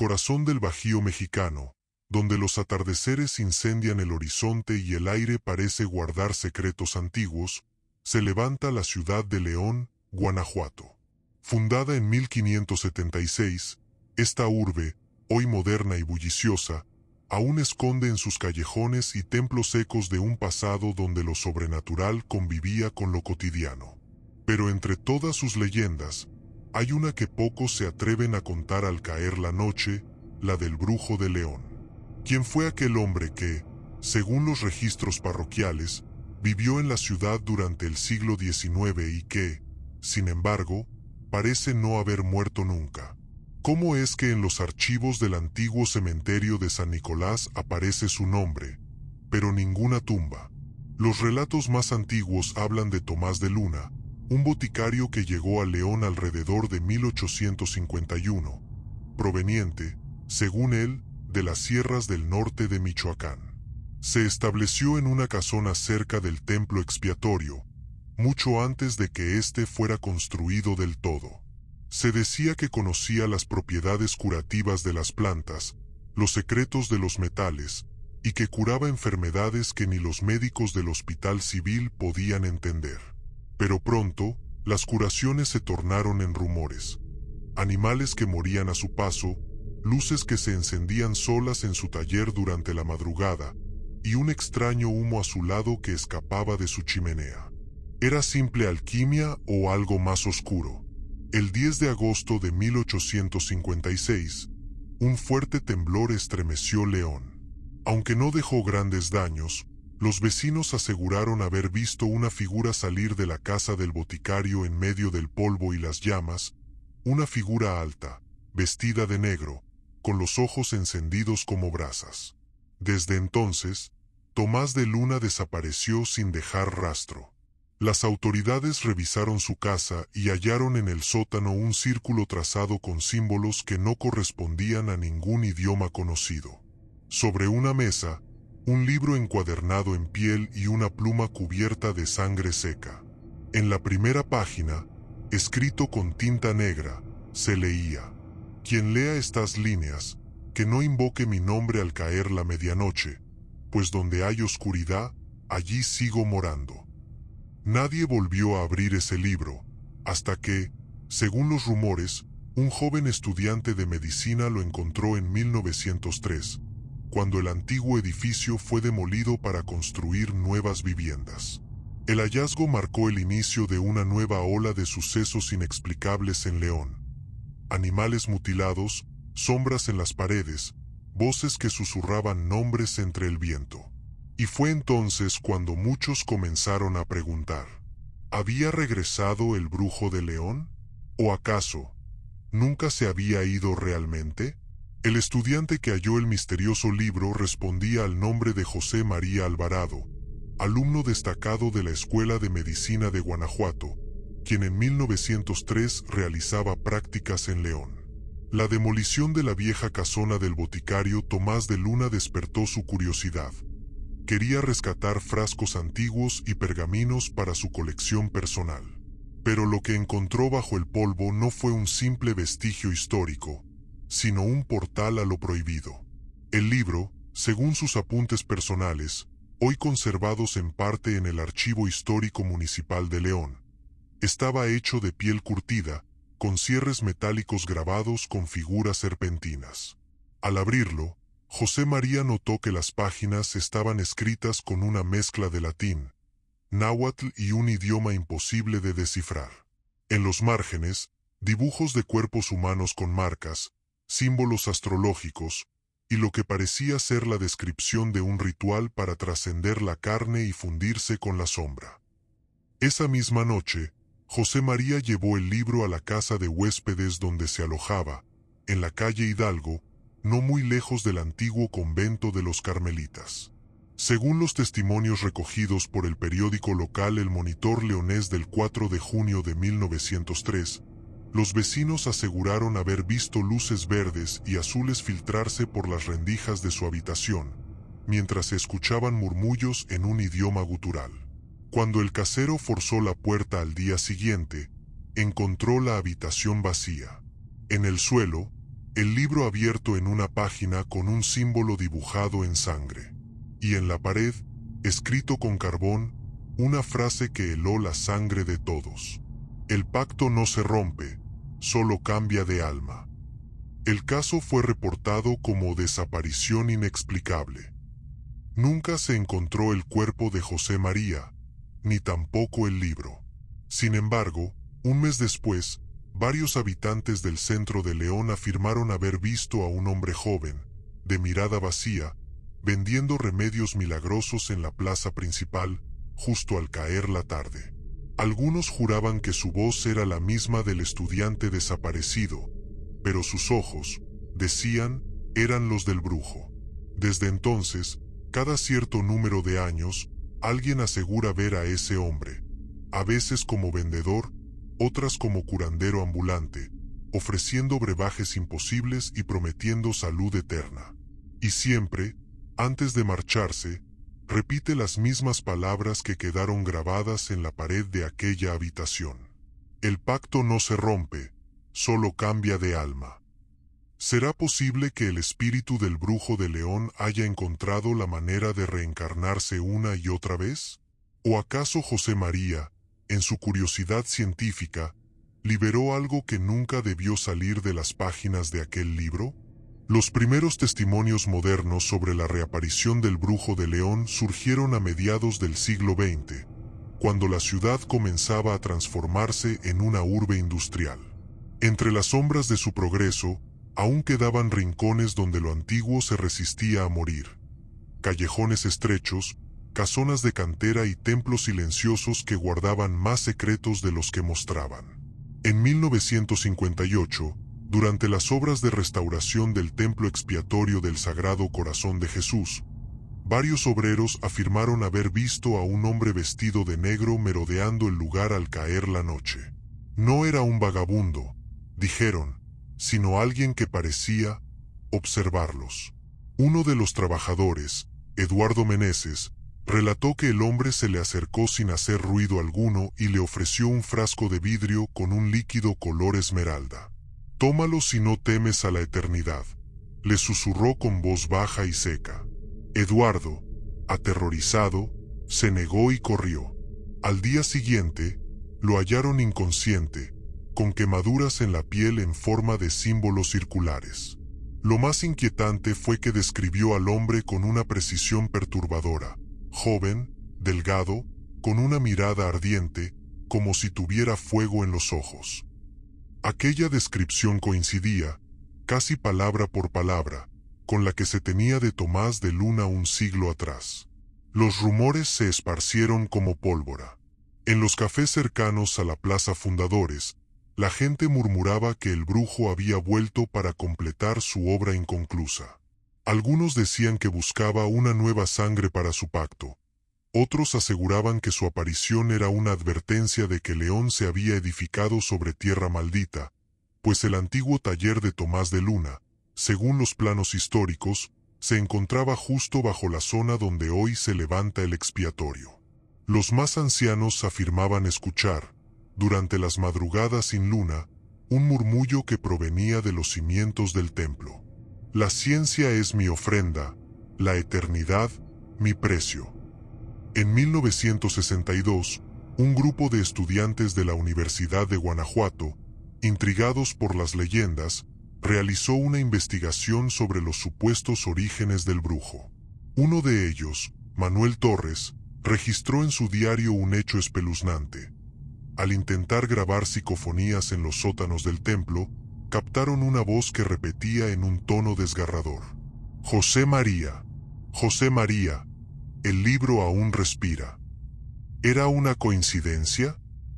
corazón del Bajío mexicano, donde los atardeceres incendian el horizonte y el aire parece guardar secretos antiguos, se levanta la ciudad de León, Guanajuato. Fundada en 1576, esta urbe, hoy moderna y bulliciosa, aún esconde en sus callejones y templos ecos de un pasado donde lo sobrenatural convivía con lo cotidiano. Pero entre todas sus leyendas, hay una que pocos se atreven a contar al caer la noche, la del Brujo de León. ¿Quién fue aquel hombre que, según los registros parroquiales, vivió en la ciudad durante el siglo XIX y que, sin embargo, parece no haber muerto nunca? ¿Cómo es que en los archivos del antiguo cementerio de San Nicolás aparece su nombre, pero ninguna tumba? Los relatos más antiguos hablan de Tomás de Luna, un boticario que llegó a León alrededor de 1851, proveniente, según él, de las sierras del norte de Michoacán. Se estableció en una casona cerca del templo expiatorio, mucho antes de que éste fuera construido del todo. Se decía que conocía las propiedades curativas de las plantas, los secretos de los metales, y que curaba enfermedades que ni los médicos del hospital civil podían entender. Pero pronto, las curaciones se tornaron en rumores. Animales que morían a su paso, luces que se encendían solas en su taller durante la madrugada, y un extraño humo azulado que escapaba de su chimenea. ¿Era simple alquimia o algo más oscuro? El 10 de agosto de 1856, un fuerte temblor estremeció León. Aunque no dejó grandes daños, los vecinos aseguraron haber visto una figura salir de la casa del boticario en medio del polvo y las llamas, una figura alta, vestida de negro, con los ojos encendidos como brasas. Desde entonces, Tomás de Luna desapareció sin dejar rastro. Las autoridades revisaron su casa y hallaron en el sótano un círculo trazado con símbolos que no correspondían a ningún idioma conocido. Sobre una mesa, un libro encuadernado en piel y una pluma cubierta de sangre seca. En la primera página, escrito con tinta negra, se leía: «Quien lea estas líneas, que no invoque mi nombre al caer la medianoche, pues donde hay oscuridad, allí sigo morando». Nadie volvió a abrir ese libro, hasta que, según los rumores, un joven estudiante de medicina lo encontró en 1903, cuando el antiguo edificio fue demolido para construir nuevas viviendas. El hallazgo marcó el inicio de una nueva ola de sucesos inexplicables en León. Animales mutilados, sombras en las paredes, voces que susurraban nombres entre el viento. Y fue entonces cuando muchos comenzaron a preguntar: ¿había regresado el Brujo de León? ¿O acaso nunca se había ido realmente? El estudiante que halló el misterioso libro respondía al nombre de José María Alvarado, alumno destacado de la Escuela de Medicina de Guanajuato, quien en 1903 realizaba prácticas en León. La demolición de la vieja casona del boticario Tomás de Luna despertó su curiosidad. Quería rescatar frascos antiguos y pergaminos para su colección personal. Pero lo que encontró bajo el polvo no fue un simple vestigio histórico, sino un portal a lo prohibido. El libro, según sus apuntes personales, hoy conservados en parte en el Archivo Histórico Municipal de León, estaba hecho de piel curtida, con cierres metálicos grabados con figuras serpentinas. Al abrirlo, José María notó que las páginas estaban escritas con una mezcla de latín, náhuatl y un idioma imposible de descifrar. En los márgenes, dibujos de cuerpos humanos con marcas, símbolos astrológicos, y lo que parecía ser la descripción de un ritual para trascender la carne y fundirse con la sombra. Esa misma noche, José María llevó el libro a la casa de huéspedes donde se alojaba, en la calle Hidalgo, no muy lejos del antiguo convento de los Carmelitas. Según los testimonios recogidos por el periódico local El Monitor Leonés del 4 de junio de 1903, los vecinos aseguraron haber visto luces verdes y azules filtrarse por las rendijas de su habitación, mientras se escuchaban murmullos en un idioma gutural. Cuando el casero forzó la puerta al día siguiente, encontró la habitación vacía. En el suelo, el libro abierto en una página con un símbolo dibujado en sangre, y en la pared, escrito con carbón, una frase que heló la sangre de todos. El pacto no se rompe, solo cambia de alma. El caso fue reportado como desaparición inexplicable. Nunca se encontró el cuerpo de José María, ni tampoco el libro. Sin embargo, un mes después, varios habitantes del centro de León afirmaron haber visto a un hombre joven, de mirada vacía, vendiendo remedios milagrosos en la plaza principal, justo al caer la tarde. Algunos juraban que su voz era la misma del estudiante desaparecido, pero sus ojos, decían, eran los del brujo. Desde entonces, cada cierto número de años, alguien asegura ver a ese hombre, a veces como vendedor, otras como curandero ambulante, ofreciendo brebajes imposibles y prometiendo salud eterna. Y siempre, antes de marcharse, repite las mismas palabras que quedaron grabadas en la pared de aquella habitación. El pacto no se rompe, solo cambia de alma. ¿Será posible que el espíritu del brujo de León haya encontrado la manera de reencarnarse una y otra vez? ¿O acaso José María, en su curiosidad científica, liberó algo que nunca debió salir de las páginas de aquel libro? Los primeros testimonios modernos sobre la reaparición del brujo de León surgieron a mediados del siglo XX, cuando la ciudad comenzaba a transformarse en una urbe industrial. Entre las sombras de su progreso, aún quedaban rincones donde lo antiguo se resistía a morir. Callejones estrechos, casonas de cantera y templos silenciosos que guardaban más secretos de los que mostraban. En 1958, durante las obras de restauración del templo expiatorio del Sagrado Corazón de Jesús, varios obreros afirmaron haber visto a un hombre vestido de negro merodeando el lugar al caer la noche. No era un vagabundo, dijeron, sino alguien que parecía observarlos. Uno de los trabajadores, Eduardo Meneses, relató que el hombre se le acercó sin hacer ruido alguno y le ofreció un frasco de vidrio con un líquido color esmeralda. «Tómalo si no temes a la eternidad», le susurró con voz baja y seca. Eduardo, aterrorizado, se negó y corrió. Al día siguiente, lo hallaron inconsciente, con quemaduras en la piel en forma de símbolos circulares. Lo más inquietante fue que describió al hombre con una precisión perturbadora, joven, delgado, con una mirada ardiente, como si tuviera fuego en los ojos. Aquella descripción coincidía, casi palabra por palabra, con la que se tenía de Tomás de Luna un siglo atrás. Los rumores se esparcieron como pólvora. En los cafés cercanos a la Plaza Fundadores, la gente murmuraba que el brujo había vuelto para completar su obra inconclusa. Algunos decían que buscaba una nueva sangre para su pacto. Otros aseguraban que su aparición era una advertencia de que León se había edificado sobre tierra maldita, pues el antiguo taller de Tomás de Luna, según los planos históricos, se encontraba justo bajo la zona donde hoy se levanta el expiatorio. Los más ancianos afirmaban escuchar, durante las madrugadas sin luna, un murmullo que provenía de los cimientos del templo. La ciencia es mi ofrenda, la eternidad, mi precio. En 1962, un grupo de estudiantes de la Universidad de Guanajuato, intrigados por las leyendas, realizó una investigación sobre los supuestos orígenes del brujo. Uno de ellos, Manuel Torres, registró en su diario un hecho espeluznante. Al intentar grabar psicofonías en los sótanos del templo, captaron una voz que repetía en un tono desgarrador: «José María, José María, el libro aún respira». ¿Era una coincidencia?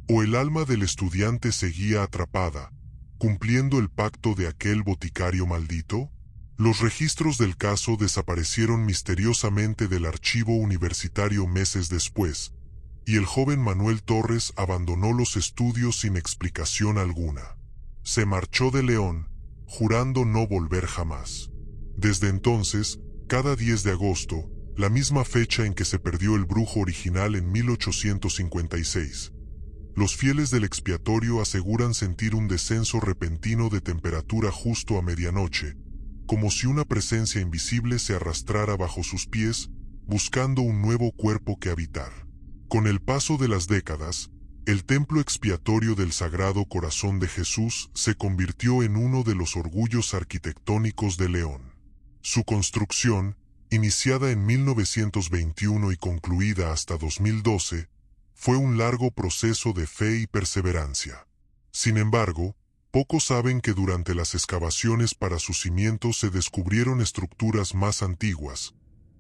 ¿O el alma del estudiante seguía atrapada, cumpliendo el pacto de aquel boticario maldito? Los registros del caso desaparecieron misteriosamente del archivo universitario meses después, y el joven Manuel Torres abandonó los estudios sin explicación alguna. Se marchó de León, jurando no volver jamás. Desde entonces, cada 10 de agosto, la misma fecha en que se perdió el brujo original en 1856, Los fieles del expiatorio aseguran sentir un descenso repentino de temperatura justo a medianoche, como si una presencia invisible se arrastrara bajo sus pies, buscando un nuevo cuerpo que habitar. Con el paso de las décadas, el templo expiatorio del Sagrado Corazón de Jesús se convirtió en uno de los orgullos arquitectónicos de León. Su construcción, iniciada en 1921 y concluida hasta 2012, fue un largo proceso de fe y perseverancia. Sin embargo, pocos saben que durante las excavaciones para sus cimientos se descubrieron estructuras más antiguas,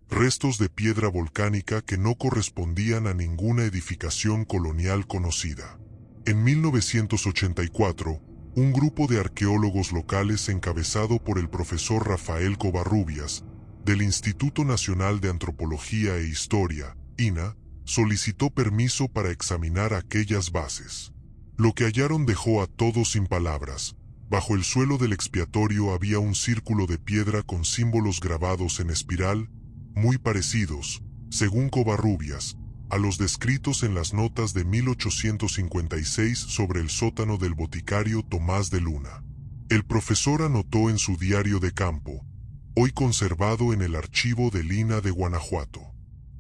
restos de piedra volcánica que no correspondían a ninguna edificación colonial conocida. En 1984, un grupo de arqueólogos locales encabezado por el profesor Rafael Covarrubias, del Instituto Nacional de Antropología e Historia, INA, solicitó permiso para examinar aquellas bases. Lo que hallaron dejó a todos sin palabras. Bajo el suelo del expiatorio había un círculo de piedra con símbolos grabados en espiral, muy parecidos, según Covarrubias, a los descritos en las notas de 1856 sobre el sótano del boticario Tomás de Luna. El profesor anotó en su diario de campo, hoy conservado en el archivo del INA de Guanajuato: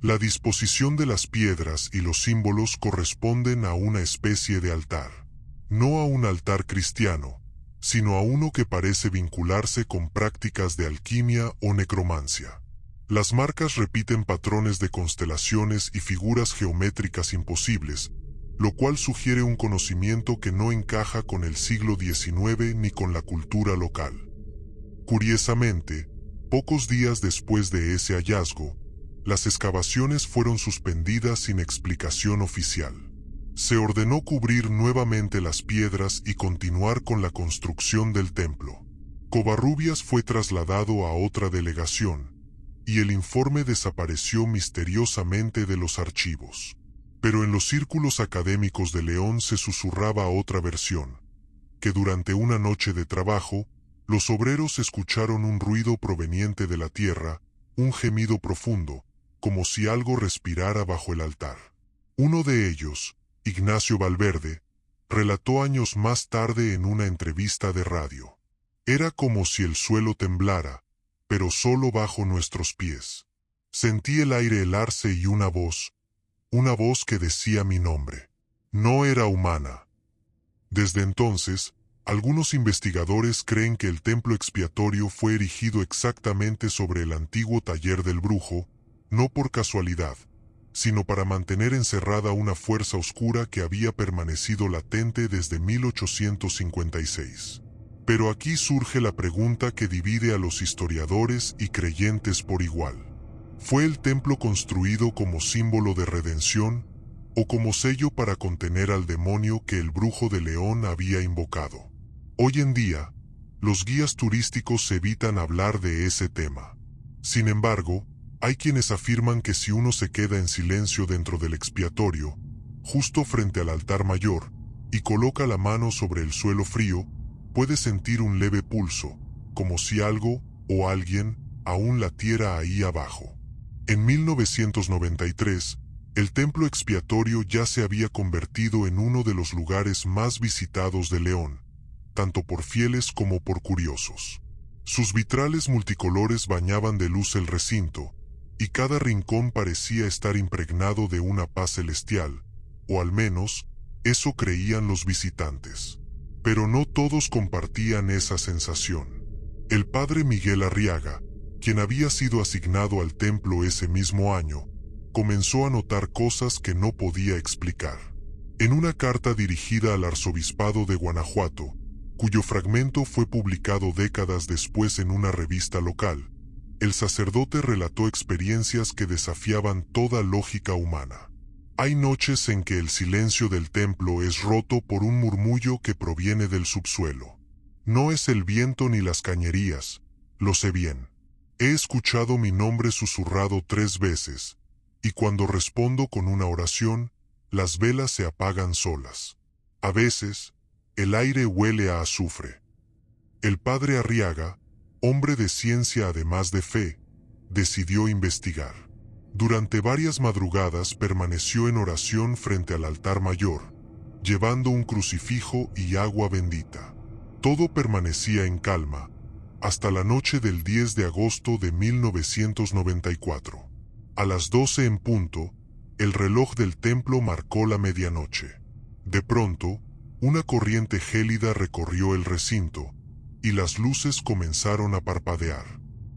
la disposición de las piedras y los símbolos corresponden a una especie de altar. No a un altar cristiano, sino a uno que parece vincularse con prácticas de alquimia o necromancia. Las marcas repiten patrones de constelaciones y figuras geométricas imposibles, lo cual sugiere un conocimiento que no encaja con el siglo XIX ni con la cultura local. Curiosamente, pocos días después de ese hallazgo, las excavaciones fueron suspendidas sin explicación oficial. Se ordenó cubrir nuevamente las piedras y continuar con la construcción del templo. Covarrubias fue trasladado a otra delegación, y el informe desapareció misteriosamente de los archivos. Pero en los círculos académicos de León se susurraba otra versión, que durante una noche de trabajo, los obreros escucharon un ruido proveniente de la tierra, un gemido profundo, como si algo respirara bajo el altar. Uno de ellos, Ignacio Valverde, relató años más tarde en una entrevista de radio: era como si el suelo temblara, pero solo bajo nuestros pies. Sentí el aire helarse y una voz que decía mi nombre. No era humana. Desde entonces, algunos investigadores creen que el templo expiatorio fue erigido exactamente sobre el antiguo taller del brujo, no por casualidad, sino para mantener encerrada una fuerza oscura que había permanecido latente desde 1856. Pero aquí surge la pregunta que divide a los historiadores y creyentes por igual. ¿Fue el templo construido como símbolo de redención o como sello para contener al demonio que el brujo de León había invocado? Hoy en día, los guías turísticos evitan hablar de ese tema. Sin embargo, hay quienes afirman que si uno se queda en silencio dentro del expiatorio, justo frente al altar mayor, y coloca la mano sobre el suelo frío, puede sentir un leve pulso, como si algo o alguien aún latiera ahí abajo. En 1993, el templo expiatorio ya se había convertido en uno de los lugares más visitados de León, tanto por fieles como por curiosos. Sus vitrales multicolores bañaban de luz el recinto, y cada rincón parecía estar impregnado de una paz celestial, o al menos, eso creían los visitantes. Pero no todos compartían esa sensación. El padre Miguel Arriaga, quien había sido asignado al templo ese mismo año, comenzó a notar cosas que no podía explicar. En una carta dirigida al arzobispado de Guanajuato, cuyo fragmento fue publicado décadas después en una revista local, el sacerdote relató experiencias que desafiaban toda lógica humana. Hay noches en que el silencio del templo es roto por un murmullo que proviene del subsuelo. No es el viento ni las cañerías, lo sé bien. He escuchado mi nombre susurrado 3 veces, y cuando respondo con una oración, las velas se apagan solas. A veces, el aire huele a azufre. El padre Arriaga, hombre de ciencia además de fe, decidió investigar. Durante varias madrugadas permaneció en oración frente al altar mayor, llevando un crucifijo y agua bendita. Todo permanecía en calma, hasta la noche del 10 de agosto de 1994. A las 12 en punto, el reloj del templo marcó la medianoche. De pronto, una corriente gélida recorrió el recinto, y las luces comenzaron a parpadear.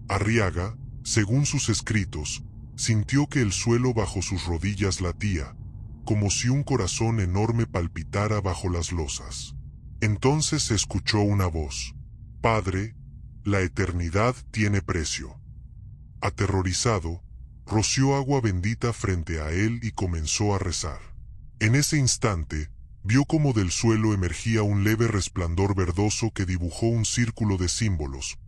Arriaga, según sus escritos, sintió que el suelo bajo sus rodillas latía, como si un corazón enorme palpitara bajo las losas. Entonces se escuchó una voz: «Padre, la eternidad tiene precio». Aterrorizado, roció agua bendita frente a él y comenzó a rezar. En ese instante, vio como del suelo emergía un leve resplandor verdoso que dibujó un círculo de símbolos,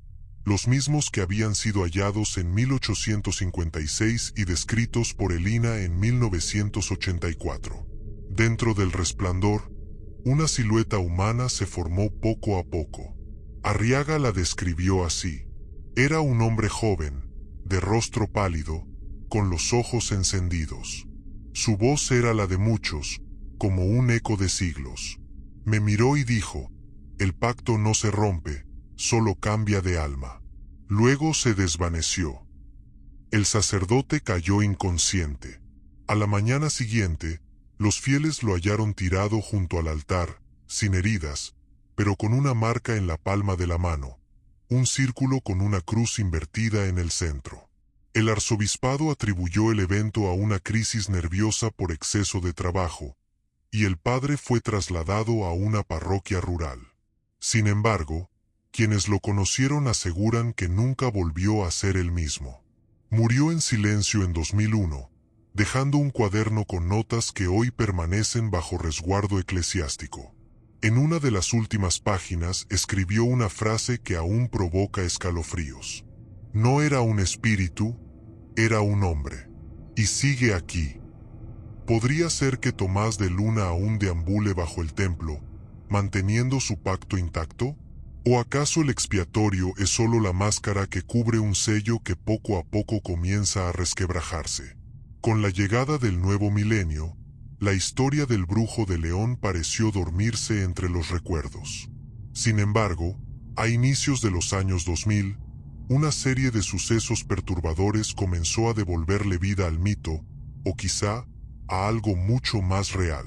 los mismos que habían sido hallados en 1856 y descritos por Elina en 1984. Dentro del resplandor, una silueta humana se formó poco a poco. Arriaga la describió así: era un hombre joven, de rostro pálido, con los ojos encendidos. Su voz era la de muchos, como un eco de siglos. Me miró y dijo: «El pacto no se rompe, solo cambia de alma». Luego se desvaneció. El sacerdote cayó inconsciente. A la mañana siguiente, los fieles lo hallaron tirado junto al altar, sin heridas, pero con una marca en la palma de la mano, un círculo con una cruz invertida en el centro. El arzobispado atribuyó el evento a una crisis nerviosa por exceso de trabajo, y el padre fue trasladado a una parroquia rural. Sin embargo, quienes lo conocieron aseguran que nunca volvió a ser el mismo. Murió en silencio en 2001, dejando un cuaderno con notas que hoy permanecen bajo resguardo eclesiástico. En una de las últimas páginas escribió una frase que aún provoca escalofríos: «No era un espíritu, era un hombre. Y sigue aquí». ¿Podría ser que Tomás de Luna aún deambule bajo el templo, manteniendo su pacto intacto? ¿O acaso el expiatorio es solo la máscara que cubre un sello que poco a poco comienza a resquebrajarse? Con la llegada del nuevo milenio, la historia del Brujo de León pareció dormirse entre los recuerdos. Sin embargo, a inicios de los años 2000, una serie de sucesos perturbadores comenzó a devolverle vida al mito, o quizá a algo mucho más real.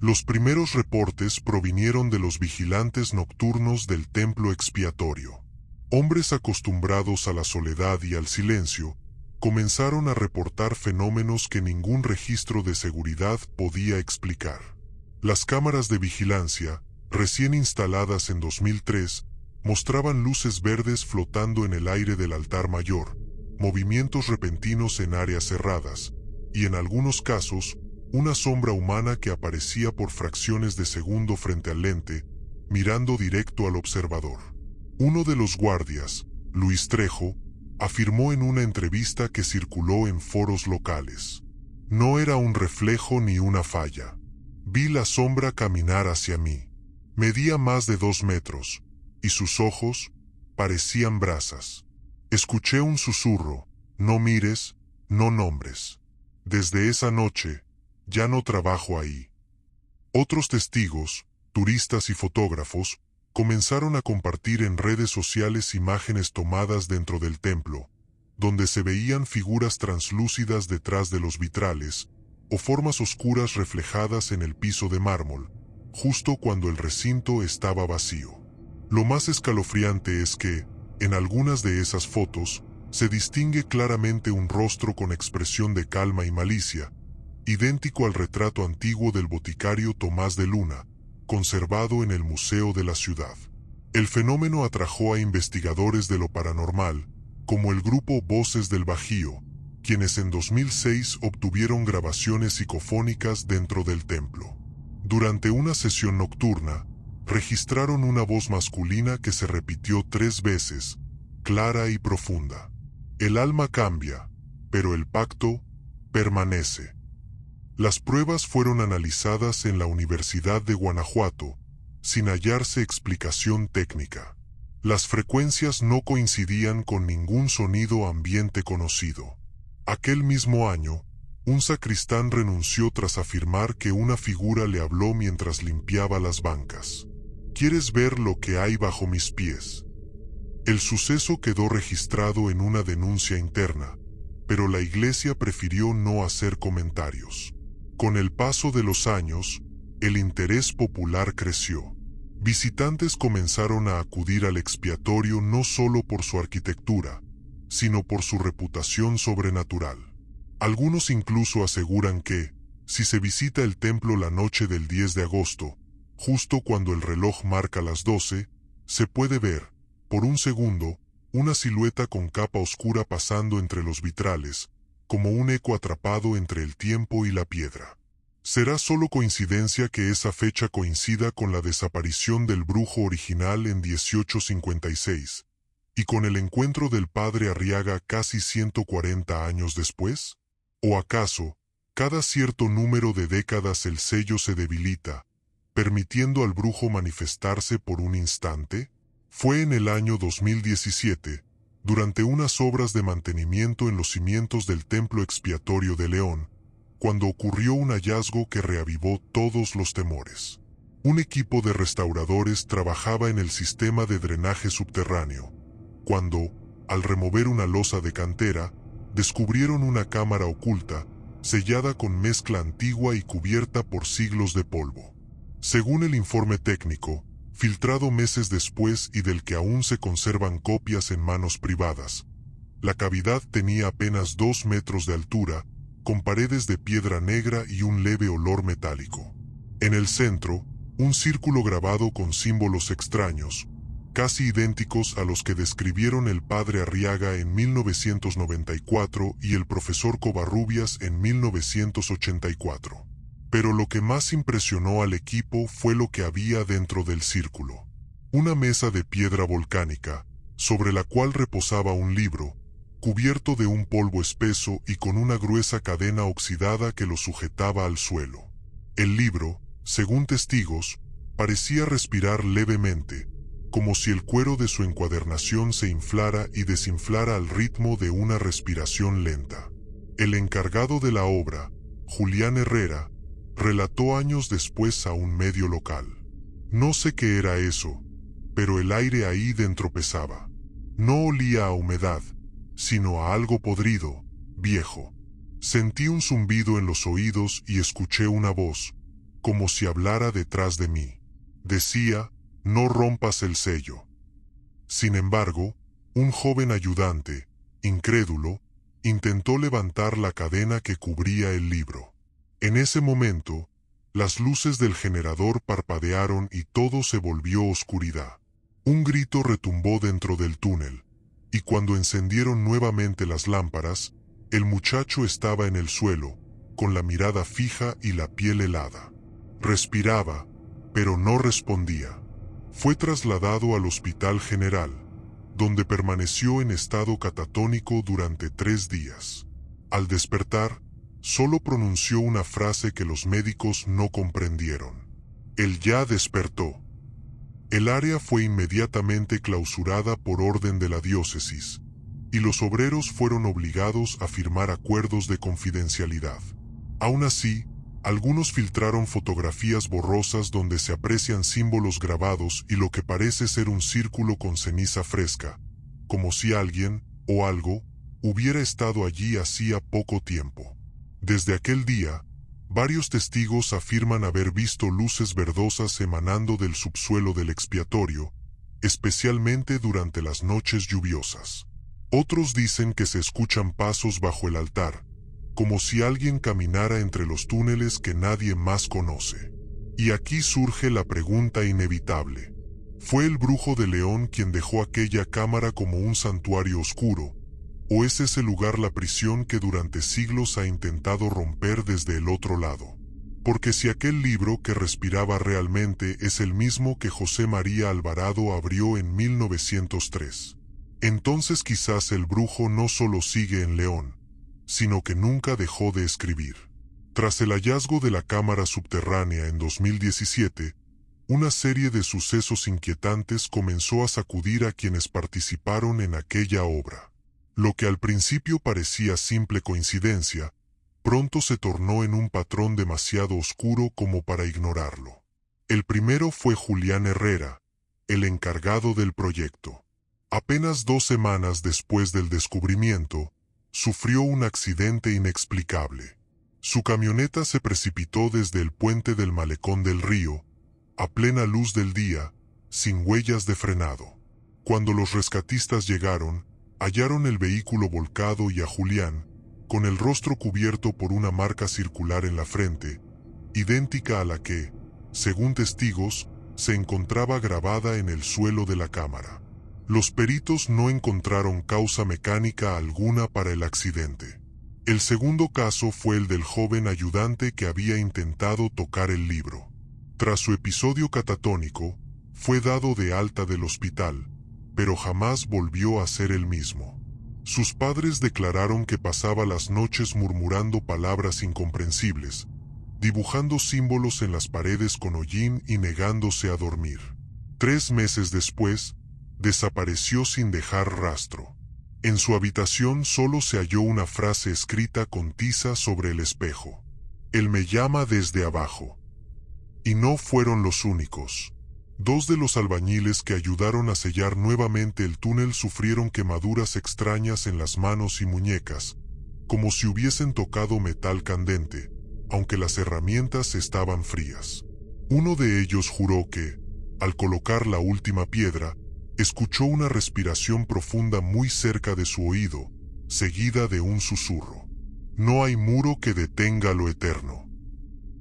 Los primeros reportes provinieron de los vigilantes nocturnos del templo expiatorio. Hombres acostumbrados a la soledad y al silencio, comenzaron a reportar fenómenos que ningún registro de seguridad podía explicar. Las cámaras de vigilancia, recién instaladas en 2003, mostraban luces verdes flotando en el aire del altar mayor, movimientos repentinos en áreas cerradas, y en algunos casos, una sombra humana que aparecía por fracciones de segundo frente al lente, mirando directo al observador. Uno de los guardias, Luis Trejo, afirmó en una entrevista que circuló en foros locales: «No era un reflejo ni una falla. Vi la sombra caminar hacia mí. Medía más de 2 metros, y sus ojos parecían brasas. Escuché un susurro: no mires, no nombres. Desde esa noche, ya no trabajo ahí». Otros testigos, turistas y fotógrafos, comenzaron a compartir en redes sociales imágenes tomadas dentro del templo, donde se veían figuras translúcidas detrás de los vitrales, o formas oscuras reflejadas en el piso de mármol, justo cuando el recinto estaba vacío. Lo más escalofriante es que, en algunas de esas fotos, se distingue claramente un rostro con expresión de calma y malicia, idéntico al retrato antiguo del boticario Tomás de Luna, conservado en el Museo de la Ciudad. El fenómeno atrajo a investigadores de lo paranormal, como el grupo Voces del Bajío, quienes en 2006 obtuvieron grabaciones psicofónicas dentro del templo. Durante una sesión nocturna, registraron una voz masculina que se repitió 3 veces, clara y profunda: «El alma cambia, pero el pacto permanece». Las pruebas fueron analizadas en la Universidad de Guanajuato, sin hallarse explicación técnica. Las frecuencias no coincidían con ningún sonido ambiente conocido. Aquel mismo año, Un sacristán renunció tras afirmar que una figura le habló mientras limpiaba las bancas. ¿Quieres ver lo que hay bajo mis pies? El suceso quedó registrado en una denuncia interna, pero la iglesia prefirió no hacer comentarios. Con el paso de los años, el interés popular creció. Visitantes comenzaron a acudir al expiatorio no solo por su arquitectura, sino por su reputación sobrenatural. Algunos incluso aseguran que, si se visita el templo la noche del 10 de agosto, justo cuando el reloj marca las 12, se puede ver, por un segundo, una silueta con capa oscura pasando entre los vitrales, como un eco atrapado entre el tiempo y la piedra. Será solo coincidencia que esa fecha coincida con la desaparición del brujo original en 1856, y con el encuentro del padre Arriaga casi 140 años después. ¿O acaso, cada cierto número de décadas el sello se debilita, permitiendo al brujo manifestarse por un instante? Fue en el año 2017, durante unas obras de mantenimiento en los cimientos del templo expiatorio de León, cuando ocurrió un hallazgo que reavivó todos los temores. Un equipo de restauradores trabajaba en el sistema de drenaje subterráneo, cuando, al remover una losa de cantera, descubrieron una cámara oculta, sellada con mezcla antigua y cubierta por siglos de polvo. Según el informe técnico, filtrado meses después y del que aún se conservan copias en manos privadas, la cavidad tenía apenas 2 metros de altura, con paredes de piedra negra y un leve olor metálico. En el centro, un círculo grabado con símbolos extraños, casi idénticos a los que describieron el padre Arriaga en 1994 y el profesor Covarrubias en 1984. Pero lo que más impresionó al equipo fue lo que había dentro del círculo. Una mesa de piedra volcánica, sobre la cual reposaba un libro, cubierto de un polvo espeso y con una gruesa cadena oxidada que lo sujetaba al suelo. El libro, según testigos, parecía respirar levemente, como si el cuero de su encuadernación se inflara y desinflara al ritmo de una respiración lenta. El encargado de la obra, Julián Herrera, relató años después a un medio local: no sé qué era eso, pero el aire ahí dentro pesaba. No olía a humedad, sino a algo podrido, viejo. Sentí un zumbido en los oídos y escuché una voz, como si hablara detrás de mí. Decía: no rompas el sello. Sin embargo, un joven ayudante, incrédulo, intentó levantar la cadena que cubría el libro. En ese momento, las luces del generador parpadearon y todo se volvió oscuridad. Un grito retumbó dentro del túnel, y cuando encendieron nuevamente las lámparas, el muchacho estaba en el suelo, con la mirada fija y la piel helada. Respiraba, pero no respondía. Fue trasladado al Hospital General, donde permaneció en estado catatónico durante 3 días. Al despertar, solo pronunció una frase que los médicos no comprendieron: él ya despertó. El área fue inmediatamente clausurada por orden de la diócesis, y los obreros fueron obligados a firmar acuerdos de confidencialidad. Aún así, algunos filtraron fotografías borrosas donde se aprecian símbolos grabados y lo que parece ser un círculo con ceniza fresca, como si alguien, o algo, hubiera estado allí hacía poco tiempo. Desde aquel día, varios testigos afirman haber visto luces verdosas emanando del subsuelo del expiatorio, especialmente durante las noches lluviosas. Otros dicen que se escuchan pasos bajo el altar, como si alguien caminara entre los túneles que nadie más conoce. Y aquí surge la pregunta inevitable: ¿fue el brujo de León quien dejó aquella cámara como un santuario oscuro, o es ese lugar la prisión que durante siglos ha intentado romper desde el otro lado? Porque si aquel libro que respiraba realmente es el mismo que José María Alvarado abrió en 1903, entonces quizás el brujo no solo sigue en León, sino que nunca dejó de escribir. Tras el hallazgo de la cámara subterránea en 2017, una serie de sucesos inquietantes comenzó a sacudir a quienes participaron en aquella obra. Lo que al principio parecía simple coincidencia, pronto se tornó en un patrón demasiado oscuro como para ignorarlo. El primero fue Julián Herrera, el encargado del proyecto. Apenas 2 semanas después del descubrimiento, sufrió un accidente inexplicable. Su camioneta se precipitó desde el puente del malecón del río, a plena luz del día, sin huellas de frenado. Cuando los rescatistas llegaron, hallaron el vehículo volcado y a Julián, con el rostro cubierto por una marca circular en la frente, idéntica a la que, según testigos, se encontraba grabada en el suelo de la cámara. Los peritos no encontraron causa mecánica alguna para el accidente. El segundo caso fue el del joven ayudante que había intentado tocar el libro. Tras su episodio catatónico, fue dado de alta del hospital, pero jamás volvió a ser el mismo. Sus padres declararon que pasaba las noches murmurando palabras incomprensibles, dibujando símbolos en las paredes con hollín y negándose a dormir. 3 meses después, desapareció sin dejar rastro. En su habitación solo se halló una frase escrita con tiza sobre el espejo. Él me llama desde abajo. Y no fueron los únicos. 2 de los albañiles que ayudaron a sellar nuevamente el túnel sufrieron quemaduras extrañas en las manos y muñecas, como si hubiesen tocado metal candente, aunque las herramientas estaban frías. Uno de ellos juró que, al colocar la última piedra, escuchó una respiración profunda muy cerca de su oído, seguida de un susurro. No hay muro que detenga lo eterno.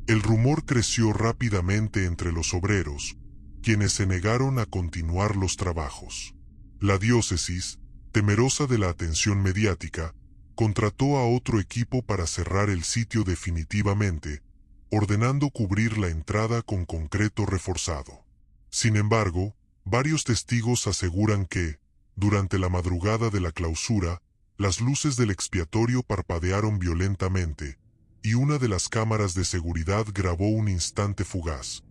El rumor creció rápidamente entre los obreros, quienes se negaron a continuar los trabajos. La diócesis, temerosa de la atención mediática, contrató a otro equipo para cerrar el sitio definitivamente, ordenando cubrir la entrada con concreto reforzado. Sin embargo, varios testigos aseguran que, durante la madrugada de la clausura, las luces del expiatorio parpadearon violentamente, y una de las cámaras de seguridad grabó un instante fugaz.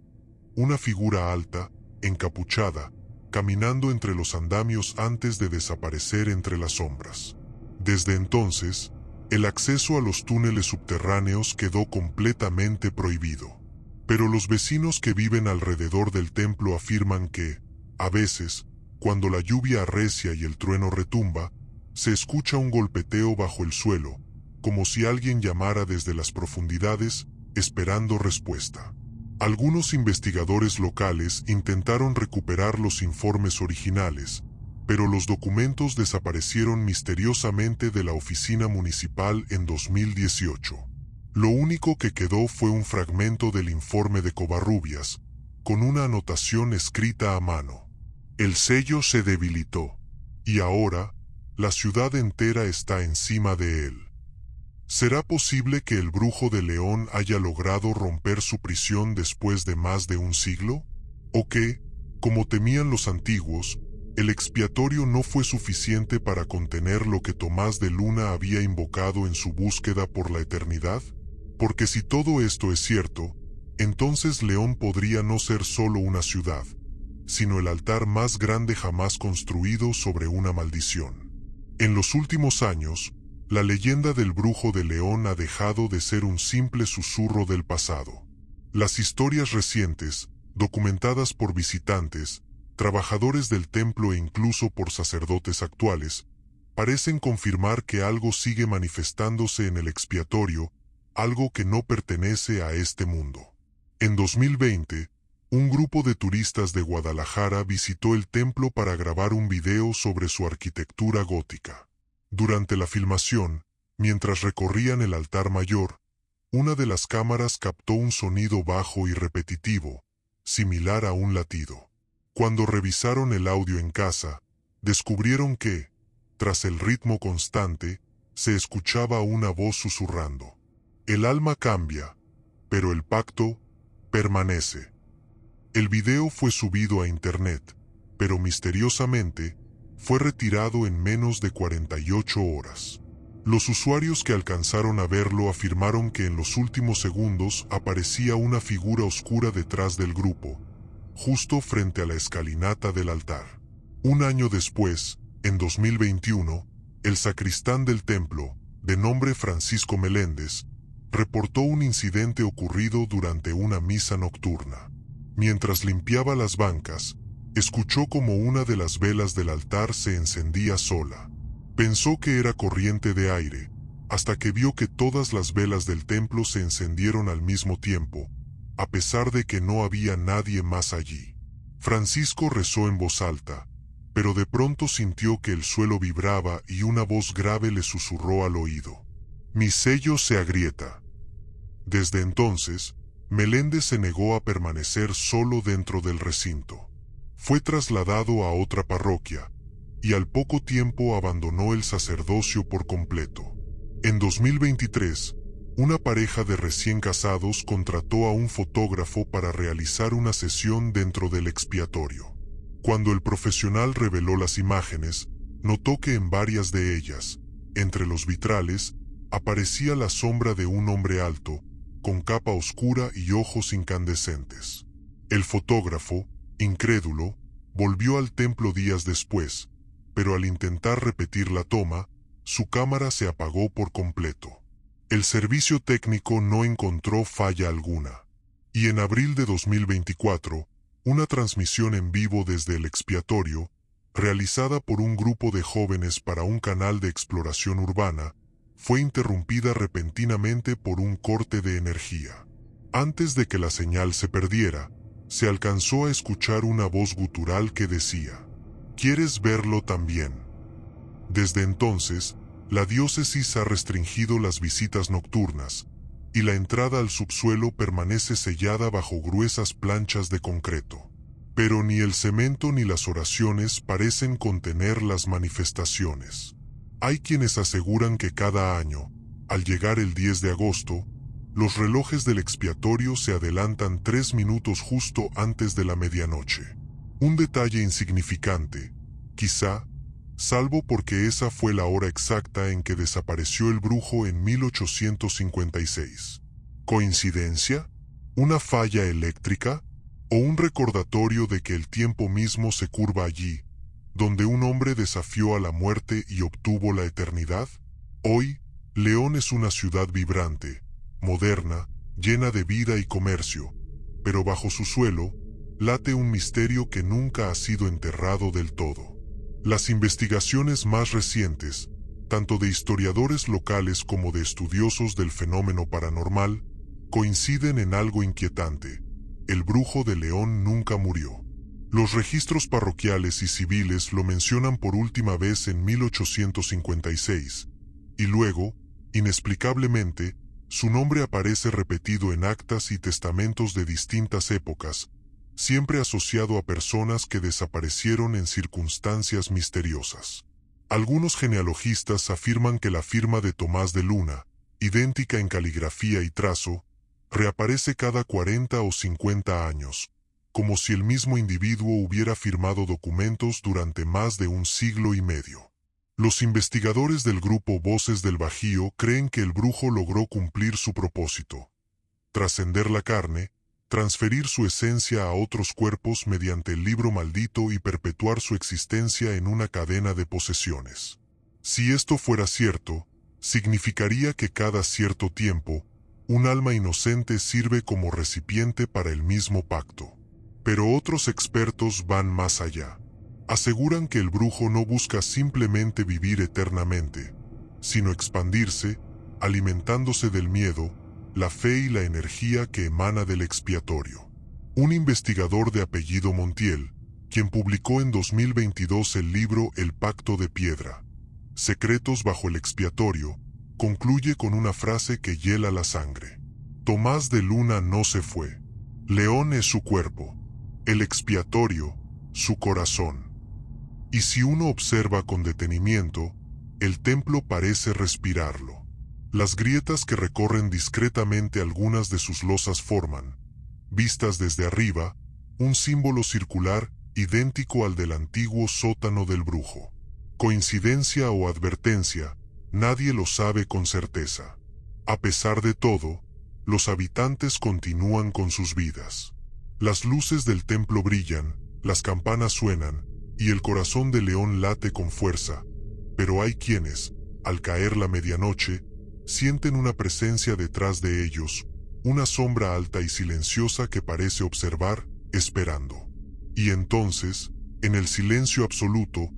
Una figura alta, encapuchada, caminando entre los andamios antes de desaparecer entre las sombras. Desde entonces, el acceso a los túneles subterráneos quedó completamente prohibido. Pero los vecinos que viven alrededor del templo afirman que, a veces, cuando la lluvia arrecia y el trueno retumba, se escucha un golpeteo bajo el suelo, como si alguien llamara desde las profundidades, esperando respuesta. Algunos investigadores locales intentaron recuperar los informes originales, pero los documentos desaparecieron misteriosamente de la oficina municipal en 2018. Lo único que quedó fue un fragmento del informe de Covarrubias, con una anotación escrita a mano. El sello se debilitó, y ahora, la ciudad entera está encima de él. ¿Será posible que el brujo de León haya logrado romper su prisión después de más de un siglo? ¿O que, como temían los antiguos, el expiatorio no fue suficiente para contener lo que Tomás de Luna había invocado en su búsqueda por la eternidad? Porque si todo esto es cierto, entonces León podría no ser solo una ciudad, sino el altar más grande jamás construido sobre una maldición. En los últimos años, la leyenda del brujo de León ha dejado de ser un simple susurro del pasado. Las historias recientes, documentadas por visitantes, trabajadores del templo e incluso por sacerdotes actuales, parecen confirmar que algo sigue manifestándose en el expiatorio, algo que no pertenece a este mundo. En 2020, un grupo de turistas de Guadalajara visitó el templo para grabar un video sobre su arquitectura gótica. Durante la filmación, mientras recorrían el altar mayor, una de las cámaras captó un sonido bajo y repetitivo, similar a un latido. Cuando revisaron el audio en casa, descubrieron que, tras el ritmo constante, se escuchaba una voz susurrando. El alma cambia, pero el pacto permanece. El video fue subido a internet, pero misteriosamente fue retirado en menos de 48 horas. Los usuarios que alcanzaron a verlo afirmaron que en los últimos segundos aparecía una figura oscura detrás del grupo, justo frente a la escalinata del altar. Un año después, en 2021, el sacristán del templo, de nombre Francisco Meléndez, reportó un incidente ocurrido durante una misa nocturna. Mientras limpiaba las bancas, escuchó como una de las velas del altar se encendía sola. Pensó que era corriente de aire, hasta que vio que todas las velas del templo se encendieron al mismo tiempo, a pesar de que no había nadie más allí. Francisco rezó en voz alta, pero de pronto sintió que el suelo vibraba y una voz grave le susurró al oído: «Mi sello se agrieta». Desde entonces, Meléndez se negó a permanecer solo dentro del recinto. Fue trasladado a otra parroquia, y al poco tiempo abandonó el sacerdocio por completo. En 2023, una pareja de recién casados contrató a un fotógrafo para realizar una sesión dentro del expiatorio. Cuando el profesional reveló las imágenes, notó que en varias de ellas, entre los vitrales, aparecía la sombra de un hombre alto, con capa oscura y ojos incandescentes. El fotógrafo, incrédulo, volvió al templo días después, pero al intentar repetir la toma, su cámara se apagó por completo. El servicio técnico no encontró falla alguna. Y en abril de 2024, una transmisión en vivo desde el expiatorio, realizada por un grupo de jóvenes para un canal de exploración urbana, fue interrumpida repentinamente por un corte de energía. Antes de que la señal se perdiera, se alcanzó a escuchar una voz gutural que decía: «¿Quieres verlo también?». Desde entonces, la diócesis ha restringido las visitas nocturnas, y la entrada al subsuelo permanece sellada bajo gruesas planchas de concreto. Pero ni el cemento ni las oraciones parecen contener las manifestaciones. Hay quienes aseguran que cada año, al llegar el 10 de agosto, los relojes del expiatorio se adelantan 3 minutos justo antes de la medianoche. Un detalle insignificante, quizá, salvo porque esa fue la hora exacta en que desapareció el brujo en 1856. ¿Coincidencia? ¿Una falla eléctrica? ¿O un recordatorio de que el tiempo mismo se curva allí, donde un hombre desafió a la muerte y obtuvo la eternidad? Hoy, León es una ciudad vibrante, moderna, llena de vida y comercio, pero bajo su suelo, late un misterio que nunca ha sido enterrado del todo. Las investigaciones más recientes, tanto de historiadores locales como de estudiosos del fenómeno paranormal, coinciden en algo inquietante: el brujo de León nunca murió. Los registros parroquiales y civiles lo mencionan por última vez en 1856, y luego, inexplicablemente, su nombre aparece repetido en actas y testamentos de distintas épocas, siempre asociado a personas que desaparecieron en circunstancias misteriosas. Algunos genealogistas afirman que la firma de Tomás de Luna, idéntica en caligrafía y trazo, reaparece cada 40 o 50 años, como si el mismo individuo hubiera firmado documentos durante más de un siglo y medio. Los investigadores del grupo Voces del Bajío creen que el brujo logró cumplir su propósito: trascender la carne, transferir su esencia a otros cuerpos mediante el libro maldito y perpetuar su existencia en una cadena de posesiones. Si esto fuera cierto, significaría que cada cierto tiempo, un alma inocente sirve como recipiente para el mismo pacto. Pero otros expertos van más allá. Aseguran que el brujo no busca simplemente vivir eternamente, sino expandirse, alimentándose del miedo, la fe y la energía que emana del expiatorio. Un investigador de apellido Montiel, quien publicó en 2022 el libro El Pacto de Piedra, Secretos bajo el expiatorio, concluye con una frase que hiela la sangre: Tomás de Luna no se fue. León es su cuerpo, el expiatorio, su corazón. Y si uno observa con detenimiento, el templo parece respirarlo. Las grietas que recorren discretamente algunas de sus losas forman, vistas desde arriba, un símbolo circular idéntico al del antiguo sótano del brujo. Coincidencia o advertencia, nadie lo sabe con certeza. A pesar de todo, los habitantes continúan con sus vidas. Las luces del templo brillan, las campanas suenan, y el corazón de León late con fuerza, pero hay quienes, al caer la medianoche, sienten una presencia detrás de ellos, una sombra alta y silenciosa que parece observar, esperando. Y entonces, en el silencio absoluto,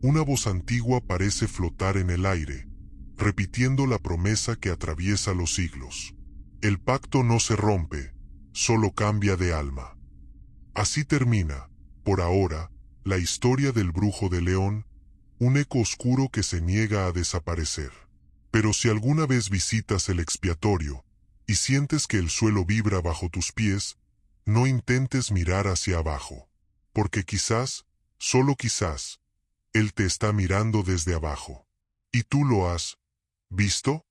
una voz antigua parece flotar en el aire, repitiendo la promesa que atraviesa los siglos. El pacto no se rompe, solo cambia de alma. Así termina, por ahora, la historia del Brujo de León, un eco oscuro que se niega a desaparecer. Pero si alguna vez visitas el expiatorio y sientes que el suelo vibra bajo tus pies, no intentes mirar hacia abajo, porque quizás, solo quizás, él te está mirando desde abajo. ¿Y tú lo has visto?